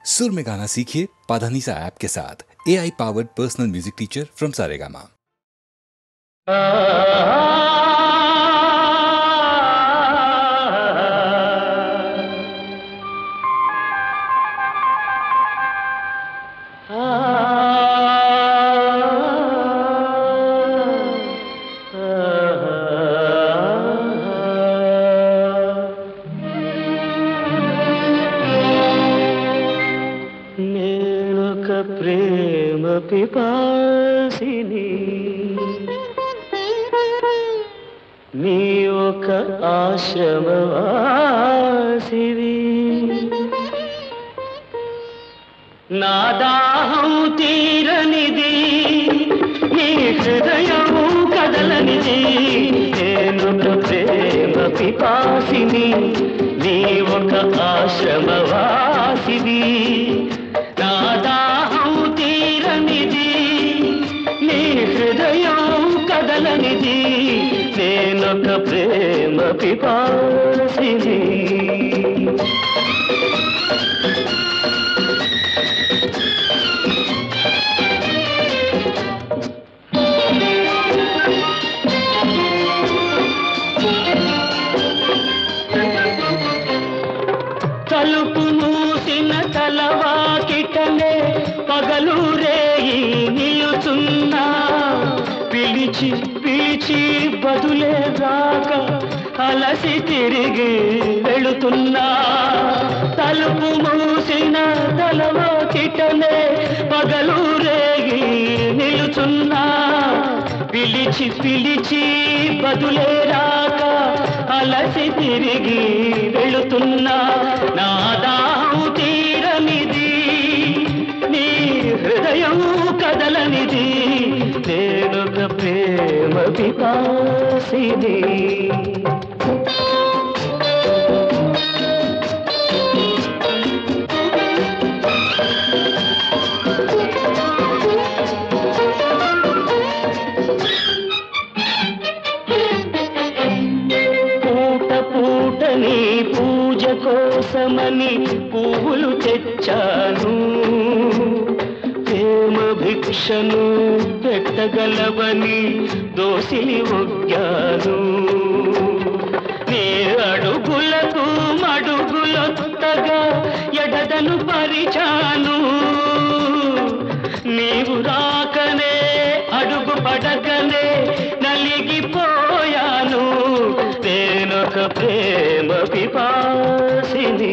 सुर में गाना सीखिए पाधानीसा ऐप के साथ। AI powered personal music teacher from Saregama. ప్రేమ పిపాసిని నీ ఒక ఆశ్రమవాసివి నా దాహం తీరనిది నీ హృదయం కదలనిది నేనొక ప్రేమ పిపాసిని నీ ఒక ఆశ్రమవాసివి నా దాహం తీరనిది నీ హృదయం కదలనిది నేనొక ప్రేమ పిపాసిని తలుపు మూసిన తలవాకిటనే పగలు రేయి నిలుచున్నా పిలిచి పిలిచి బదులే రాక అలసి తిరిగి వెళుతున్నా తలుపు మూసిన తలవాకిటనే పగలు రేయి నిలుచున్నా పిలిచి పిలిచి బదులే రాక అలసి తిరిగి వెళుతున్నా నా దాహం తీరనిది నీ హృదయం కదలనిది నేనొక ప్రేమ పిపాసిని నీ పూజ కోసమని పువ్వులు తెచ్చాను ప్రేమ భిక్షను పెట్టగలవని దోసిలి ఒగ్గాను నీ అడుగులకు మడుగులొత్తగా ఎడదను పరిచాను నీవు రాకనే అడుగు పడగనే నలిగిపోయాను నేనొక ప్రేమ పిపాసిని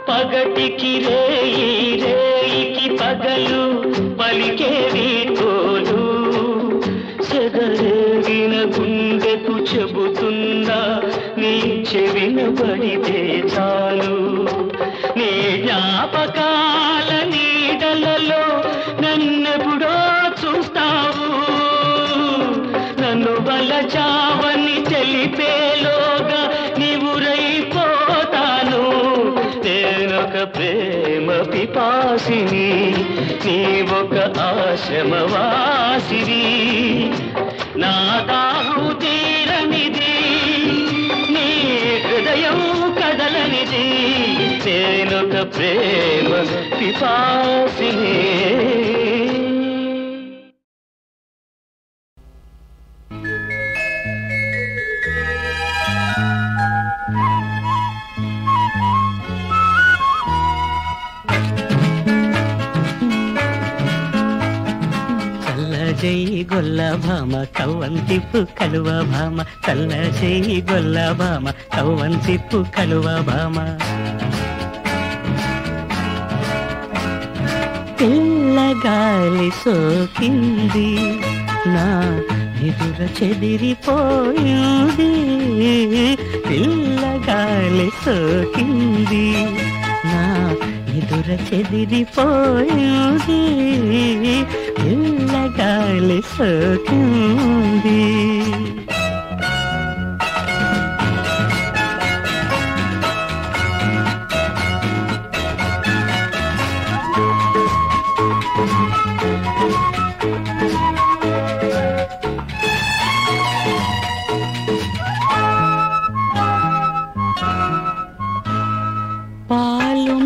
పగటికి రేయి రేయికి పగలు పలికేవి తోలు సెగరేగిన గుండెకు చెబుతున్నా నీ చెవిన పడితే చాలు నీ జ్ఞాపకాల నీడలలో నన్నెప్పుడో చూస్తావు నన్ను వలచావని తెలిపేలోగా నీవురైపోతాను నేనొక ప్రేమ పిపాసిని నీ ఒక ఆశ్రమవాసివి నా దాహం తీరనిది నీ హృదయం కదలనిది నేనొక ప్రేమ పిపాసిని జై గొల్ల భామ కవ్వంతిప్పు కలువ భామ చల్ల జై గొల్ల భామ కవ్వంతిప్పు కలువ భామ పిల్లగాలి సోకింది నా ఎదుర చెదిరిపోయింది పిల్లగాలి సోకింది నా ఎదుర చెదిరిపోయింది పిల్లగాలి సోకింది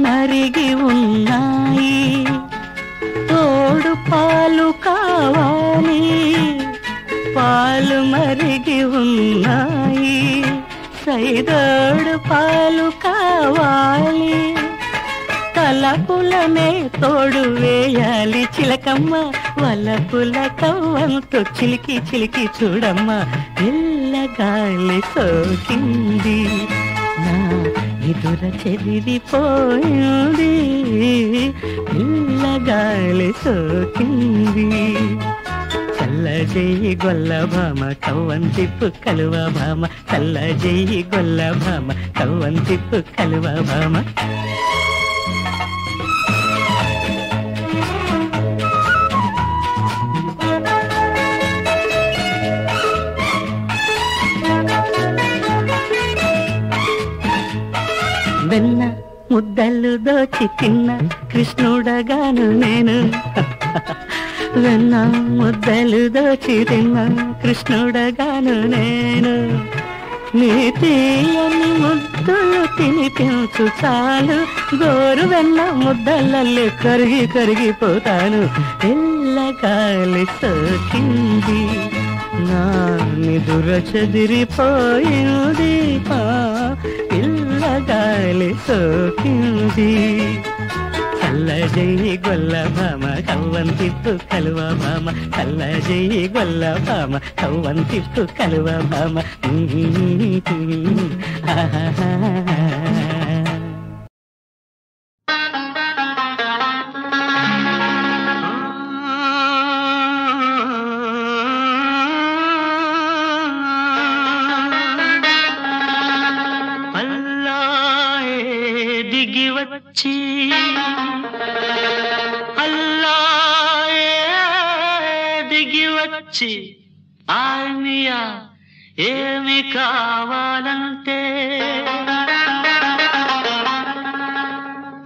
మరిగి ఉన్నాయి, తోడు పాలు కావాలి, పాలు మరిగి ఉన్నాయి, సైదోడు పాలు కావాలి, తలపులనే తోడు వేయాలి చిలకమ్మ, వలపుల కవ్వంతో చిలికి చిలికి చూడమ్మ, పిల్లగాలి సోకింది నా ఎదుర చెదిరిపోయింది, పిల్లగాలి సోకింది, చల్లజేయి గొల్ల భామ కవ్వంతిప్పు కలువ భామ, చల్లజేయి గొల్ల భామ కవ్వంతిప్పు కలువ భామ. వెన్న ముద్దలు దోచి తిన్న కృష్ణుడగాను నేను, వెన్న ముద్దలు దోచి తిన్న కృష్ణుడగాను నేను, నీ తీయని ముద్దలు తినిపించు చాలు, గోరు వెన్న ముద్దలల్లి కరిగి కరిగిపోతాను, పిల్లగాలి సోకింది నా నిదుర చెదిరిపోయింది, పిల్లగాలి సోకింది, చల్లజేయి గొల్ల భామ కవ్వంతిప్పు కలువ భామ, చల్లజేయి గొల్ల భామ కవ్వంతిప్పు కలువ భామ. వచ్చి అల్లాయే దిగి వచ్చి ఆర్మియా ఏమి కావాలంటే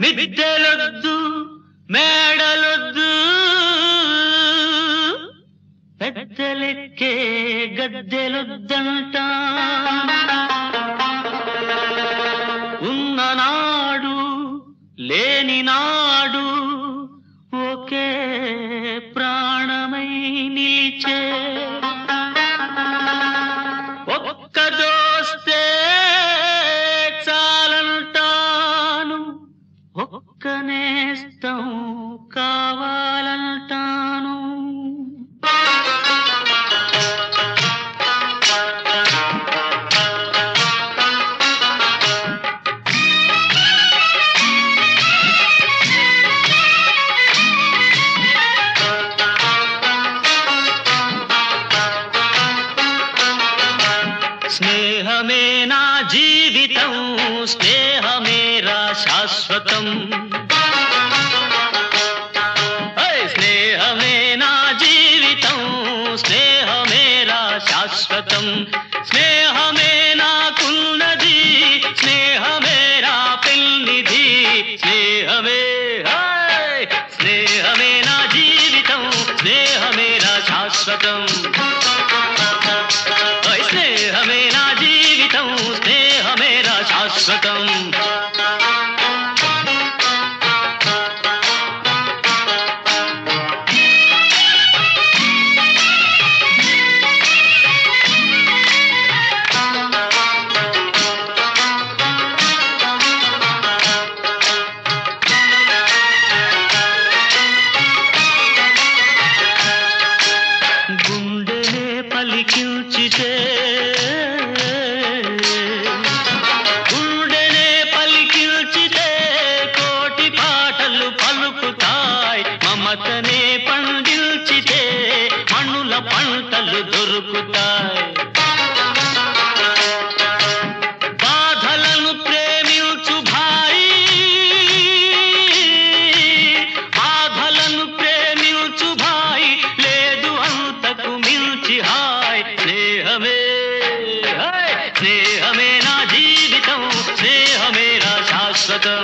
మిద్దెలొద్దు మేడలొద్దు పెద్దలెక్కే గద్దెలొద్దంట, ఉన్ననాడు లేని నాడు ఒకే ప్రాణమై నిలిచే, ఒక్క దోస్తే చాలంటాను, ఒక్క నేస్తం కావాలంటాను. స్నేహమే నా జీవితం, స్నేహమేరా శాశ్వతం, స్నేహమే నా జీవితం, స్నేహమేరా శాశ్వతం, స్నేహమే నాకున్నది, స్నేహమేరా పెన్నిధి, స్నేహమే స్నేహమే నా జీవితం, స్నేహమేరా శాశ్వతం, స్నేహమే నా జీవితం, స్నేహమేరా శాశ్వతం. గుండెనే పలికించితే కోటి పాటలు పలుకుతాయి, మమతనే పండించితే మణుల పంటలు దొరుకుతాయి, బాధలను ప్రేమించు భాయి, బాధలను ప్రేమించు భాయి, లేదు అంతకు మించి హాయ్, స్నేహమే స్నేహమే నా జీవితం, స్నేహమేరా శాశ్వతం,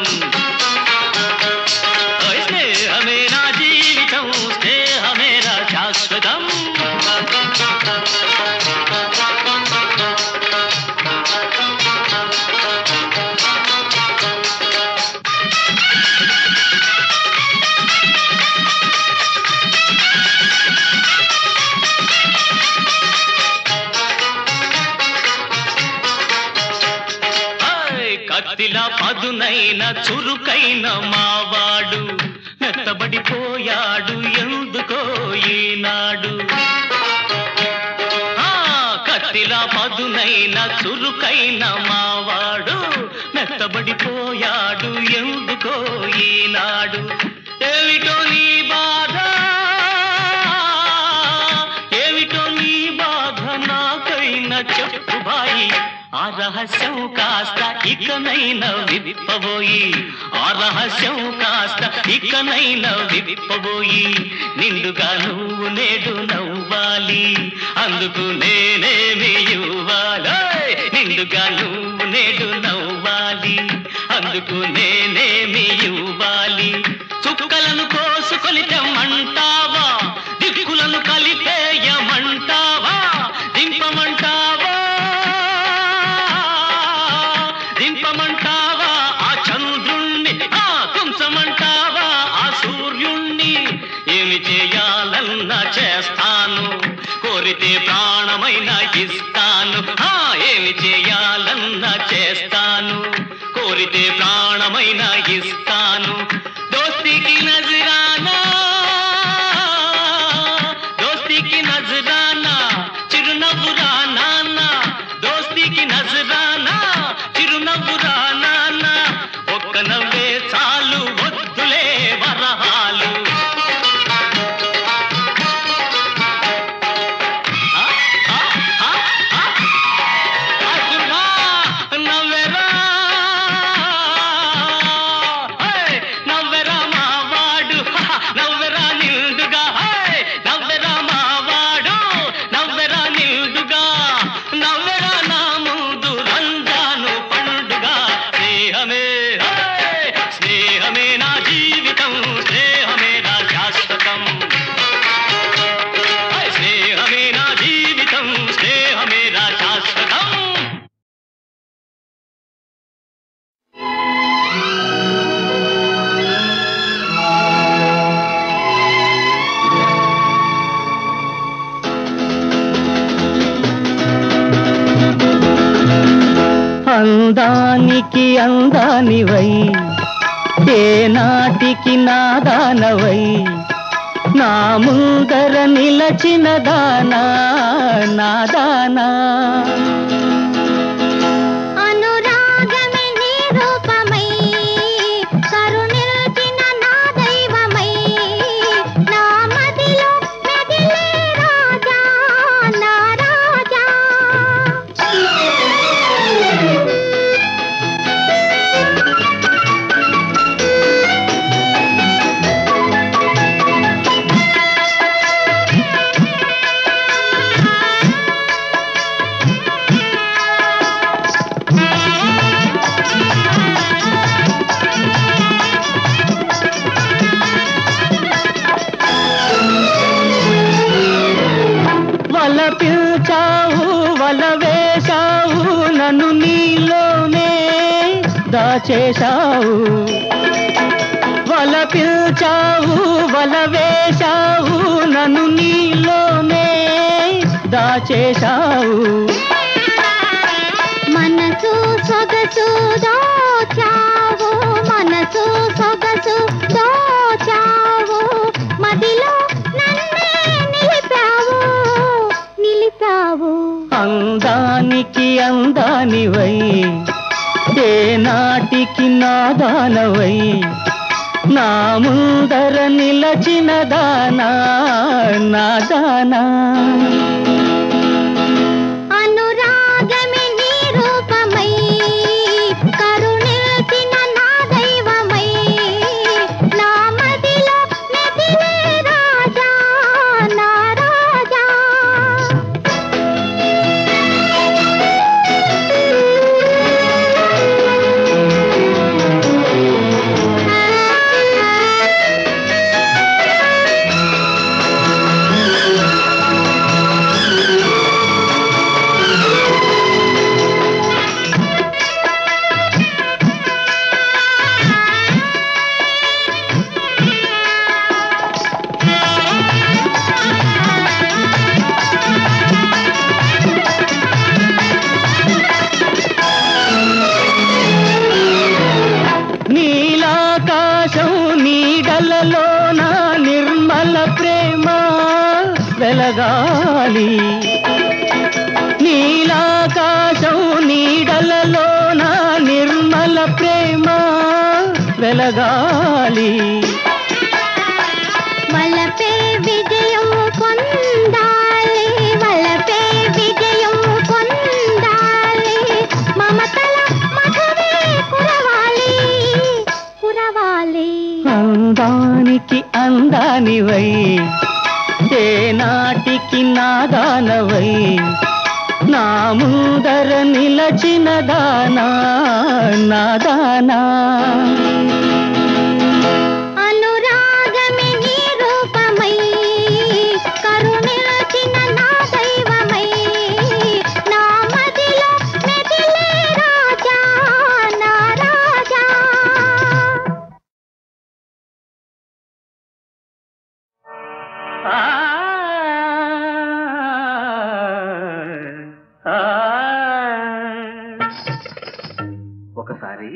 స్నేహమే నా జీవితం, స్నేహమేరా శాశ్వతం. పదునైన చురుకైన మావాడు మెత్తబడిపోయాడు ఎందుకో ఈనాడు. కత్తిలా పదునైన చురుకైన మావాడు మెత్తబడిపోయాడు ఎందుకో ఈనాడు. ఏమిటో నీ బాధ, ఏమిటో నీ బాధ నాకైనా చెప్పు బాయి. ఆ రహస్యం కాస్త ఇకనైనా విప్పబోయి, ఆ రహస్యం కాస్త ఇకనైనా విప్పబోయి. నిండుగా నువ్వు నేడు నవ్వాలి, అందుకు నేనేమి ఇవ్వాలి. నిండుగా నువ్వు నేడు నవ్వాలి, అందుకు నేనేమి ఇవ్వాలి. చుక్కలను కోసుకొని తెమ్మంటావా, దిక్కులను కలిపేయమంటావా, దింపమంటావా దింపమంటావా ఆ చంద్రుణ్ణి, తుంచమంటావా ఆ సూర్యుణ్ణి. ఏమి చేయాలన్నా చేస్తాను, కోరితే ప్రాణమైనా ఇస్తాను. ఏమి చేయాలన్నా చేస్తాను, కోరితే ప్రాణమైనా ఇస్తాను. దోస్తీకి నజరానా, దోస్తీకి నజరానా, చిరునవ్వురా నాన్న. దోస్తీకి నజరానా, చిరునవ్వురా నాన్న. ఒక్క నవ్వే చాలు, వద్దులే వరహాలు. నవ్వెరా నవ్వెరా మావాడు, నవ్వెరా నిండుగా. నవ్వెరా మావాడు, నవ్వెరా నిండుగా. నవ్వెరా నా ముందు రంజాను పండుగ. స్నేహమే స్నేహమే నా జీవితం, స్నేహమే నా శాశ్వతం. స్నేహమే నా జీవితం, స్నేహమే నా శాశ్వతం. అందానికి అందానివై, ఏ నాటికి నాదానవై, నా ముందర నిలచిన దానా నాదానా. అనురాగమే నీ రూపమై, కరుణిల్చిన నా దైవమై, నా మదిలో మెదిలే రాజా నా రాజా. వల పిల్చావు, వల వేశావు, నన్ను నీలోనే దాచేశావు. వల పిల్చావు, వల వేశావు, నన్ను నీలోనే దాచేశావు. మనసు సొగసు దోచావు, మనసు సొగసు దోచావు, మదిలో నన్నే నిలిపావు నిలిపావు. అందానికి అందానివై, ఏ నాటికి నాదానవై, నా ముందర నిలచిన దానా నాదానా. అనురాగమే నీ రూపమై, కరుణిల్చిన నా దైవమై, నా మదిలో మెదిలే రాజా నా రాజా. నీలాకాశం నీడలలో నా నిర్మల ప్రేమ వెలగాలి. వలపే విజయం పొందాలి, వలపే విజయం పొందాలి, మమతల మధువే కురవాలి కురవాలి. అందానికి అందానివై ఏ నాటికి నాదానవై నా ముందర నిలచిన దానా నాదానా. అనురాగమే నీ రూపమై కరుణించిన నా దైవమై నా మదిలో మెదిలే రాజా నా రాజా. ఒకసారి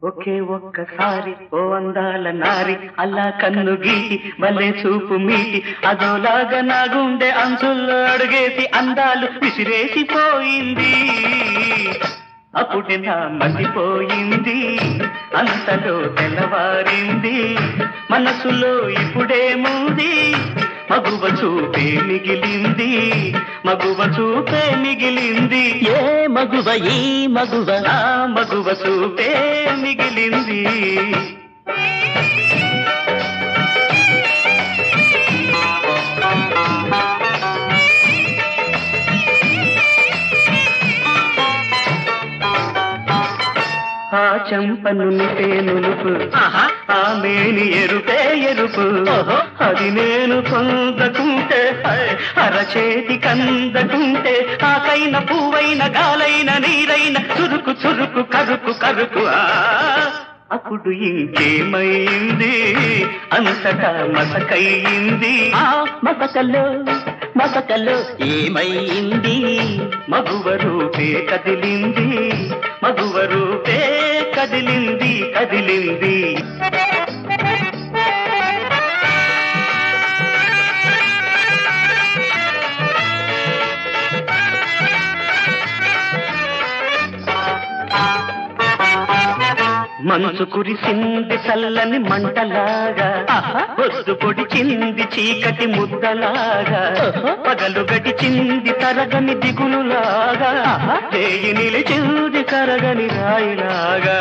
ఒకే ఒక్కసారి ఓ అందాల నారి అలా కన్ను గీటి భలే చూపు మీటి అదోలాగా నా గుండె అంచుల్లో అడుగేసి అందాలు విసిరేసిపోయింది. అప్పుడే నా మతిపోయింది, అంతలో తెల్లవారింది, మనసులో ఇప్పుడేముంది మగువ చూపే మిగిలింది, మగువ చూపే మిగిలింది. ఏ మగువ ఈ మగువ నా మగువ చూపే మిగిలింది. ఆ చెంపను నిపే నులుపు, ఆ మేని ఎరుపే ఎరుపు, అది నేను పొందకుంటే అరచేతి కందకుంటే ఆకైన పువ్వైన గాలైన నీరైన చురుకు చురుకు కరుకు కరుకు. అప్పుడు ఇంకేమైంది అంతటా మసకయింది. ఆ మసకలో మసకలో ఏమైంది మగువ రూపే కదిలింది, మగువ రూపే కదిలింది కదిలింది. మనసు కురిసింది చల్లని మంటలాగా, పొద్దు పొడిచింది చీకటి ముద్దలాగా, పగలు గడిచింది తరగని దిగులులాగా, చేయి నిలిచింది కరగని రాయిలాగా.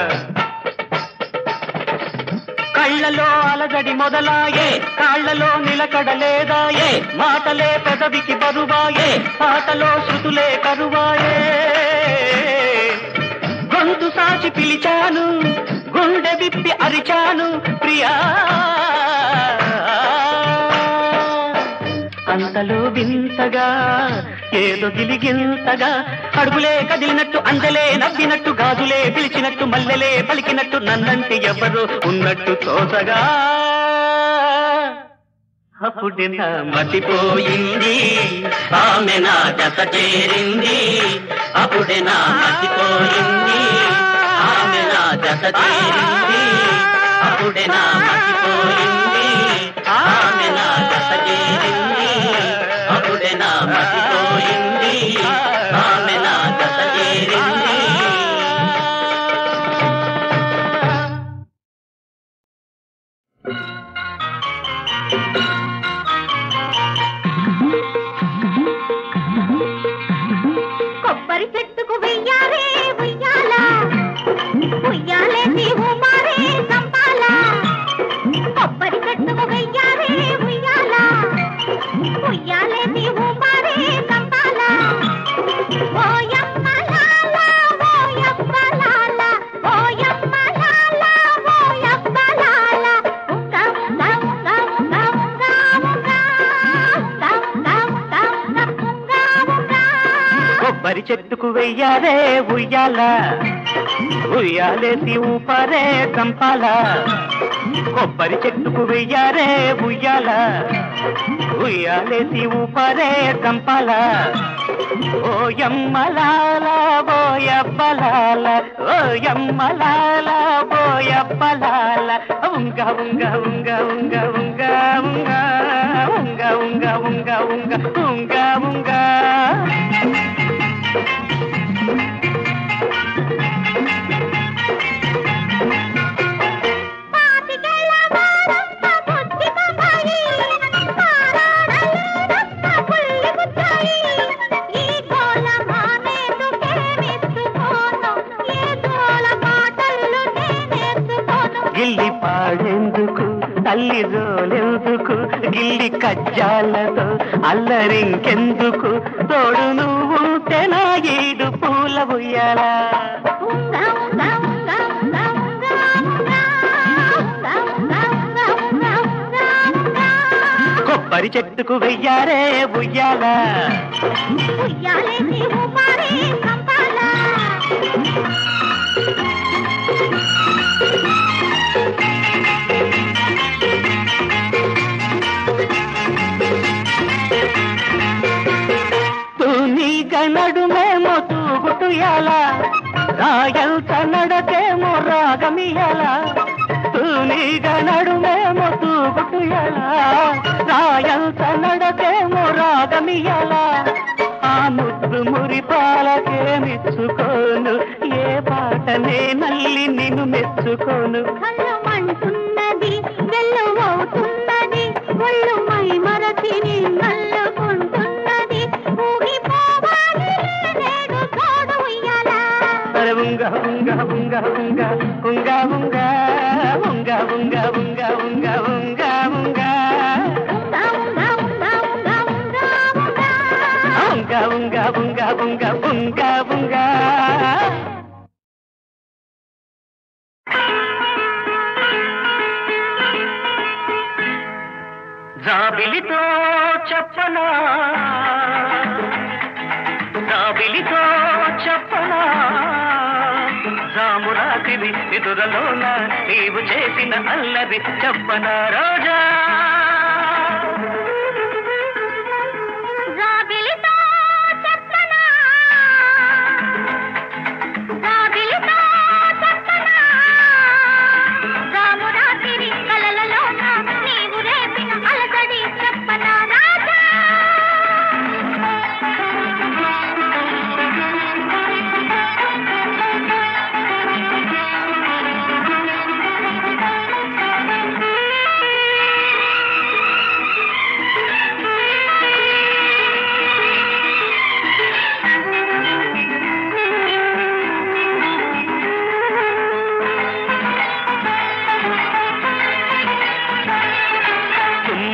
కళ్ళలో అలజడి మొదలాయే, కాళ్లలో నిలకడలేదాయే, మాటలే పెదవికి బరువాయే, పాటలో శృతులే కరువాయే. గొంతు సాచి పిలిచాను, గుండె విప్పి అరిచాను ప్రియా. అంతలో వింతగా ఏదో గిలిగింతగా, అడుగులే కదిలినట్టు అందలే నవ్వినట్టు, గాజులే పిలిచినట్టు మల్లెలే పలికినట్టు, నన్నంటి ఎవరు ఉన్నట్టు తోసగా. అప్పుడే నా మతిపోయింది, ఆమె నా జత చేరింది. అప్పుడే నా మతిపోయింది, ఆమె నా జత చేరింది. అప్పుడే నా మతిపోయింది, ఆమె నా జత చేరింది. అప్పుడే నా మతిపోయింది, ఆమె నా జత చేరింది. కొబ్బరి చెట్టుకు వెయ్యారే ఉయ్యాల, ఉయ్యాలే నీవు మారే సంపాల. కొబ్బరి చెట్టుకు వెయ్యారే ఉయ్యాల, ఉయ్యాలే నీవు మారే సంపాల. ఓయమ్మ లాల ఓయమ్మ లాల, ఓయమ్మ లాల ఓయమ్మ లాల. ఉంగ ఉంగ ఉంగ ఉంగ ఉంగ ఉంగ ఉంగ ఉంగ ఉంగ. కొబ్బరి చెట్టుకు వెయ్యారే ఉయ్యాల, ఉయ్యాలేసి ఊపరే చంపాల. కొబ్బరి చెట్టుకు వెయ్యారే ఉయ్యాల, ఉయ్యాలేసి ఊపరే చంపాల. ఓయమ్మలాల బోయబ్బలాల, ఓయమ్మలాల బోయబ్బలాల. ఉంగ ఉంగ ఉంగ ఉంగ ఉంగ ఉంగ ఉంగ ఉంగ ఉంగ ఉంగ ఉంగ ఉంగ గిల్లి పాడెందుకు తల్లి జోలెందుకు గిల్లి కజ్జాలతో అల్లరింకెందుకు తోడు నువ్వు తెనా ఈడు పూల ఉయ్యాలా కొబ్బరి చెట్టుకు వెయ్యారే ఉయ్యాలా నడుమేమో తూగుటుయాల రాయంత నడకేమో రాగమియాల తూనీగ నడుమేమో తూగుటుయాల రాయంత నడకేమో రాగమియాల ఆ ముద్దు మురిపాలకే మెచ్చుకోను ఏ పాటనే నల్లి నిన్ను మెచ్చుకోను అంటున్నది వెల్లువవుతున్నది ఒళ్ళు మై మరచి నల్లుకుంటున్నది ఉంగ ఉంగ ఉంగ ఉంగ ఉంగ ఉంగ ఉంగ ఉంగ ఉంగ ఉంగ ఉంగ ఉంగ ఉంగ ఉంగ ఉంగ ఉంగ ఉంగ జాబిలితో చెప్పనా జాబిలితో చెప్పనా జామురాతివి ఎదురలోన నీవు చేసిన అల్లరి చెప్పనా రోజా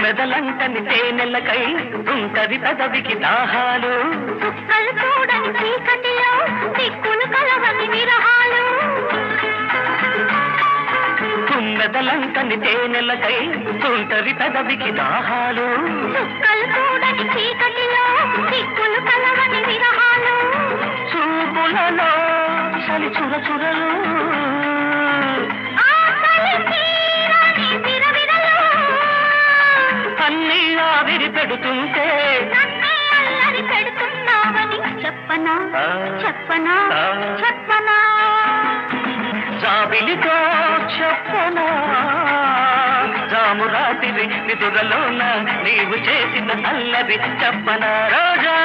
మెదలంటని తేనెలకై ఉంటది పెదవికి దాహాలు చుక్కలు చూడని చీకటిలో దిక్కులు కలవని విరహాలు మెదలంటని తేనెలకై ఉంటది పెదవికి దాహాలు చుక్కలు చూడని చీకటిలో దిక్కులు కలవని విరహాలు చూపులలో చలి చుర చురలు అన్నీ ఆవిరి పెడుతుంటే అల్లరి పెడుతున్నావని చెప్పనా చెప్పనా చెప్పనా జాబిలితో చెప్పనా జామురాతివి నిదురలోన నీవు చేసిన అల్లరి చెప్పనా రోజా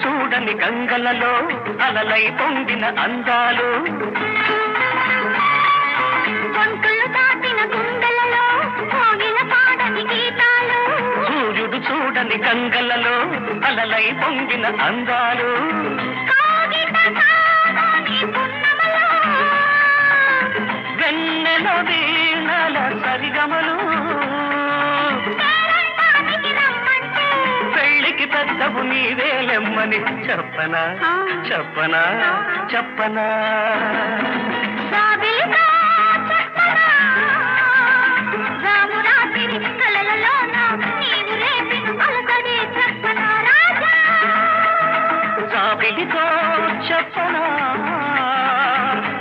చూడని గంగలలో అలలై పొంగిన అందాలు గొంతులు దాటిన గుండెలలో కోగిల పాడని గీతాలు సూర్యుడు చూడని గంగలలో అలలై పొంగిన అందాలు కాగిత కాదని పున్నమల వెన్నెల వీణల సరిగమలు పెళ్ళికి పెద్దవు నీవేలెమ్మని చెప్పనా చెప్పనా చెప్పనా జాబిలితో చెప్పనా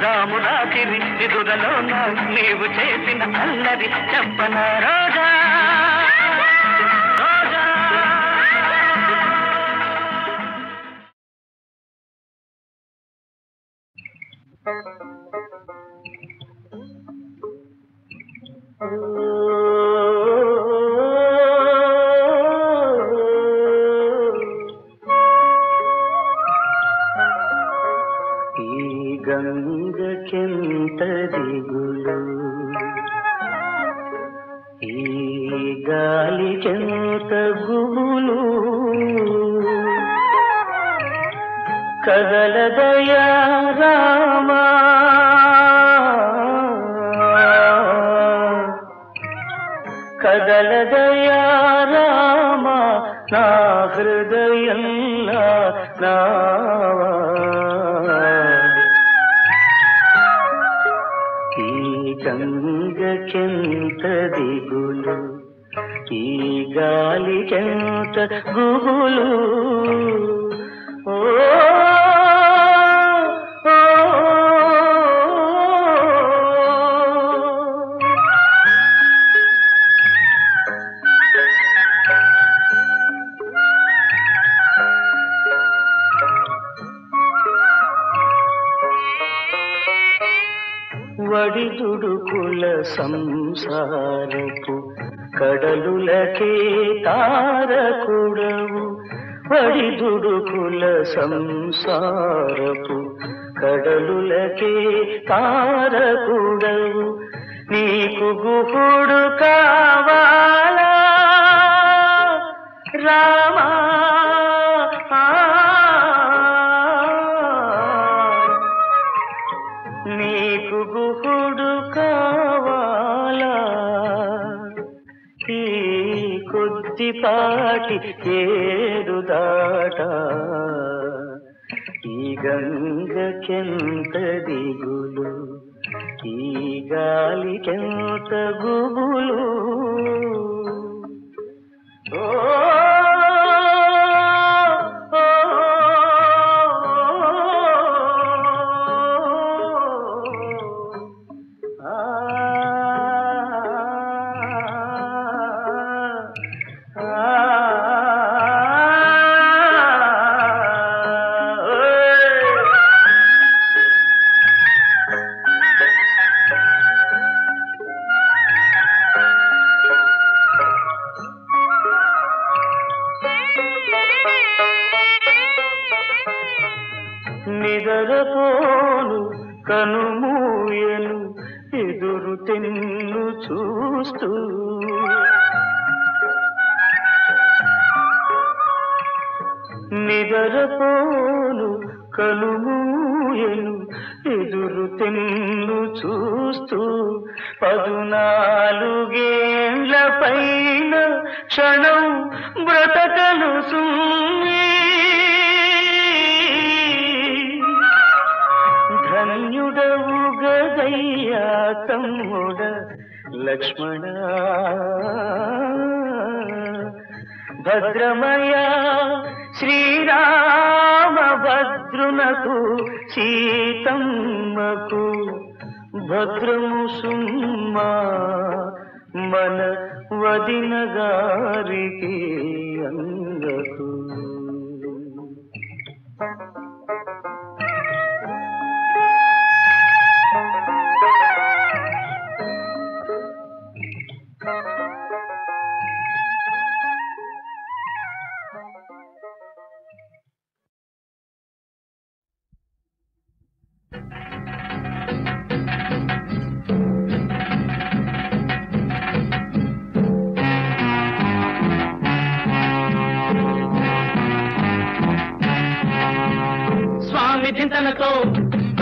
రామురాతిరి నిదురలోన నీవు చేసిన అల్లరి చెప్పనా రోజా రోజా గంగకెంత దిగులు ఈ గాలికెంత గుబులు కదలదయా రామా కదలదయా రామా నా హృదయంలా నావా గంగకెంత దిగులు ఈ గాలికెంత గుబులు ఓ వడిదుడుకుల సంసారపు కడలులకే తారకుడవు వడిదుడుకుల సంసారపు కడలులకే తారకుడవు నీకు గుహుడు కావాలా రామా నీకు గుహుడు కావాలా ఈ కొద్దిపాటి ఏడు దాట ఈ గంగకెంత దిగులు ఈ గాలికెంత గుబులు ఓ నిదరపోను కనుమూయను ఎదురు తెన్ను చూస్తూ నిదరపోను కనుమూయను ఎదురు తెన్ను చూస్తూ 14 పైన క్షణం బ్రతకను సుమ్మి ధన్యుడవు గదయ్యా తమ్ముడ లక్ష్మణ భద్రమయ శ్రీరామ భద్రునకు సీతమ్మకు భద్రము సుమ్మా మన వదిన గారికి అందకు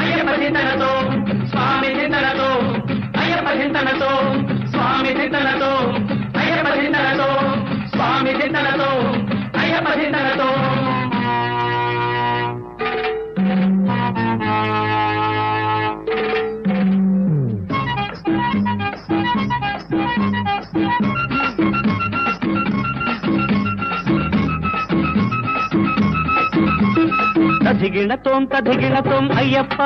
అయ్యప్ప చింతనతో స్వామి చింతనతో అయ్యప్ప చింతనతో స్వామి చింతనతో అయ్యప్ప చింతనతో స్వామి చింతనతో అయ్యప్ప చింతనతో తదిగిణతోం అయ్యప్ప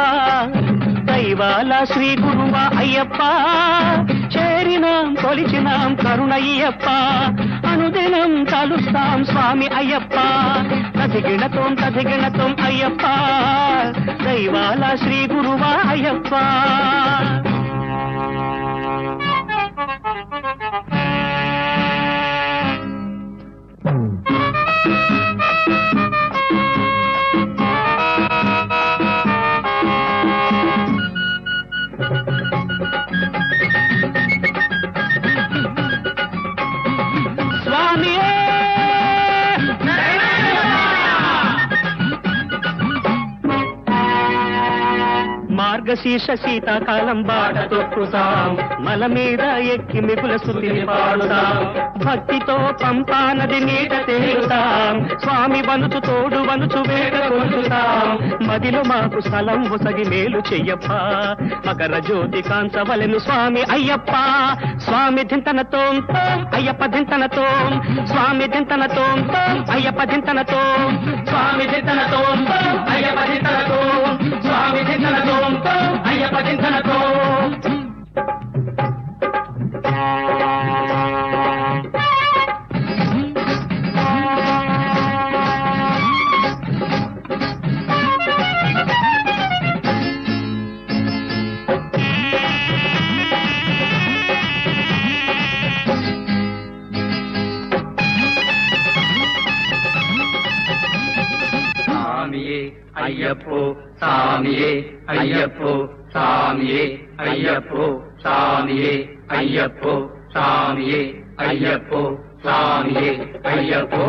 దైవాల శ్రీ గురువా అయ్యప్ప చేరినాం కొలిచినాం కరుణయ్యప్ప అనుదినం తలుస్తాం స్వామి అయ్యప్ప తదిగిణతోం అయ్యప్ప దైవాల శ్రీ గురువా అయ్యప్ప మార్గశీర్ష శీతాకాలం బాట తొక్కుతాం మల మీద ఎక్కి మిగుల సుతిని పాడుతాం భక్తితో పంపా నది నీట తేలుతాం స్వామి వనుచు తోడు వనుచు వేట కొలుతాం మదిలో మాకు స్థలం ఒసగి మేలు చెయ్యప్ప మకర జ్యోతి కాంచవలెను స్వామి అయ్యప్ప స్వామి దింతనతో అయ్యప్ప దింతనతో స్వామి దింతనతో అయ్యప్ప దింతనతో స్వామి దింతనతో అయ్యప్ప దింతనతో స్వామి దింతనతో అయ్యప్ప చింతనతో అయ్యప్పో సామియే అయ్యప్పో సామియే అయ్యప్పో సామియే అయ్యప్పో సామియే అయ్యప్పో సామియే అయ్యప్పో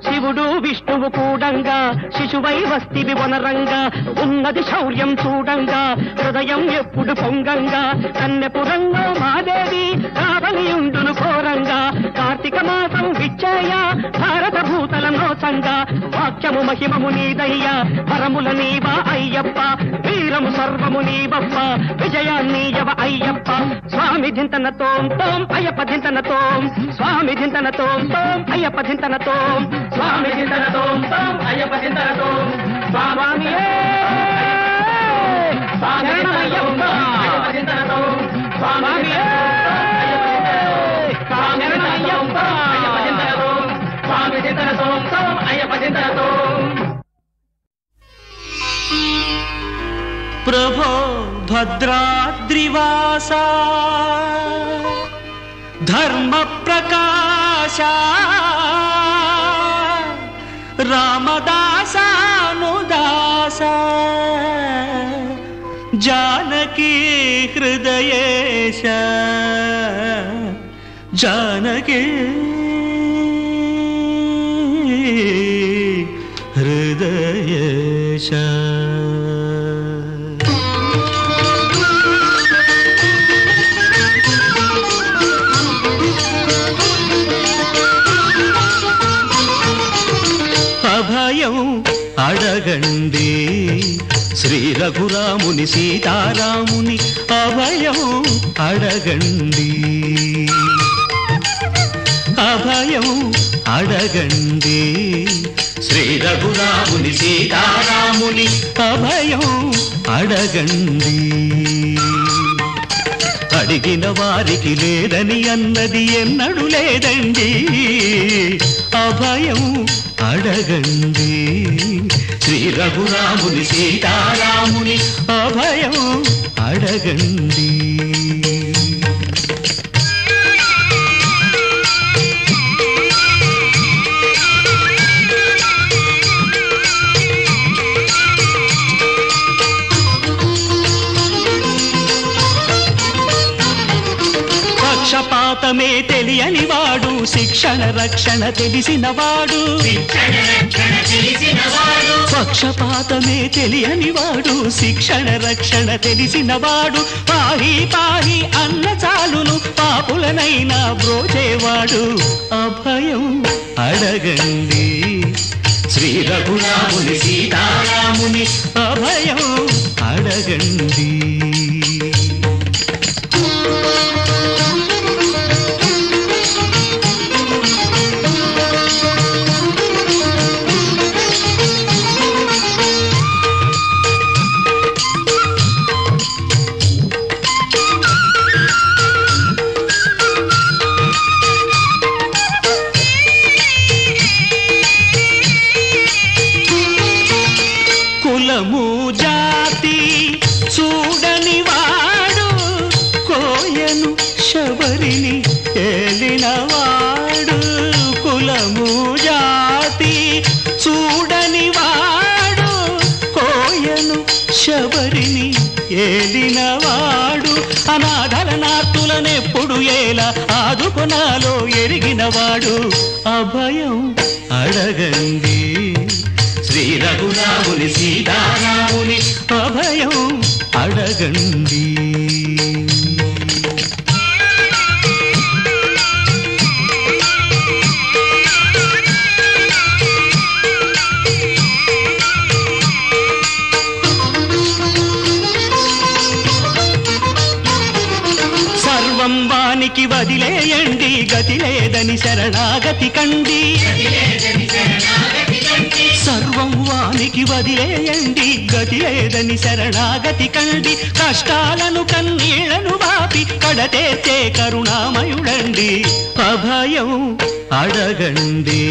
శివుడు విష్ణువు కూడంగా శిశువై వస్తివి వనరంగా ఉన్నది శౌర్యం చూడంగా హృదయం ఎప్పుడు పొంగంగా కన్నెపురంలో మాదేవి కావలియుండును ఘోరంగా కార్తీక మాసం విచ్చేయ భారత భూతల నోచంగా వాక్యము మహిమము నీదయ్యా వరముల నీవా అయ్యప్ప వీరము సర్వము నీవప్ప విజయాన్నీయవ అయ్యప్ప స్వామి ధింతనతో అయ్యప్ప ధింతనతో స్వామి ధింతనతో అయ్యప్ప ధింతనతో స్వామి చింతనతో అయ్యప్ప చింతనతో స్వామియే శరణమయ్యప్ప అయ్యప్ప చింతనతో స్వామియే శరణమయ్యప్ప అయ్యప్ప చింతనతో స్వామి చింతనతో అయ్యప్ప చింతనతో ప్రభో భద్రాద్రివాస ధర్మ ప్రకాశ రామదాసానుదాస జానకీ హృదయేశ జానకీ హృదయేశ అభయం అడగండి శ్రీ రఘురాముని సీతారాముని అభయం అడగండి అభయం అడగండి శ్రీ రఘురాముని సీతారాముని అభయం అడగండి అడిగిన వారికి లేదని అన్నది ఎన్నడూ లేదండి అభయం అడగండి శ్రీ రఘురాముని సీతారాముని అభయం అడగండి పక్షపాతమే తెలియని వాడు శిక్షణ రక్షణ తెలిసిన వాడు పక్షపాతమే తెలియని వాడు శిక్షణ రక్షణ తెలిసినవాడు పాహి పాహి అన్న చాలును పాపులనైనా బ్రోచేవాడు అభయం అడగండి శ్రీ రఘురాముని సీతారాముని అభయం అడగండి కులము జాతి చూడని వాడు కోయను శబరిని ఏలినవాడు కులము జాతి చూడని వాడు కోయను శబరిని ఏలినవాడు అనాథల నార్తులనెప్పుడు ఏలా ఆదుకొనాలో ఎరిగినవాడు అభయం అడగండి శ్రీ రఘురాముని సీతారాముని అభయం అడగండి సర్వం వానికి వదిలేయండి గతి లేదని శరణాగతి కండి సర్వం వానికి వదిలేయండి గతి లేదని శరణాగతి కండి కష్టాలను కన్నీళ్లను వాపి కడతేర్చే కరుణామయుడండి అభయం అడగండి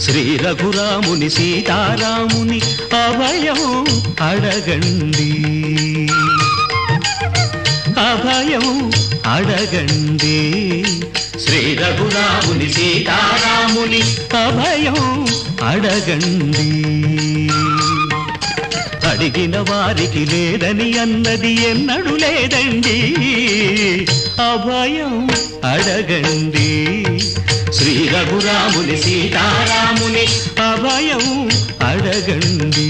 శ్రీ రఘురాముని సీతారాముని అభయం అడగండి అభయం అడగండి శ్రీ రఘురాముని సీతారాముని అభయం అడగండి అడిగిన వారికి లేదని అన్నది ఎన్నడూ లేదండి అభయం అడగండి శ్రీ రఘురాముని సీతారాముని అభయం అడగండి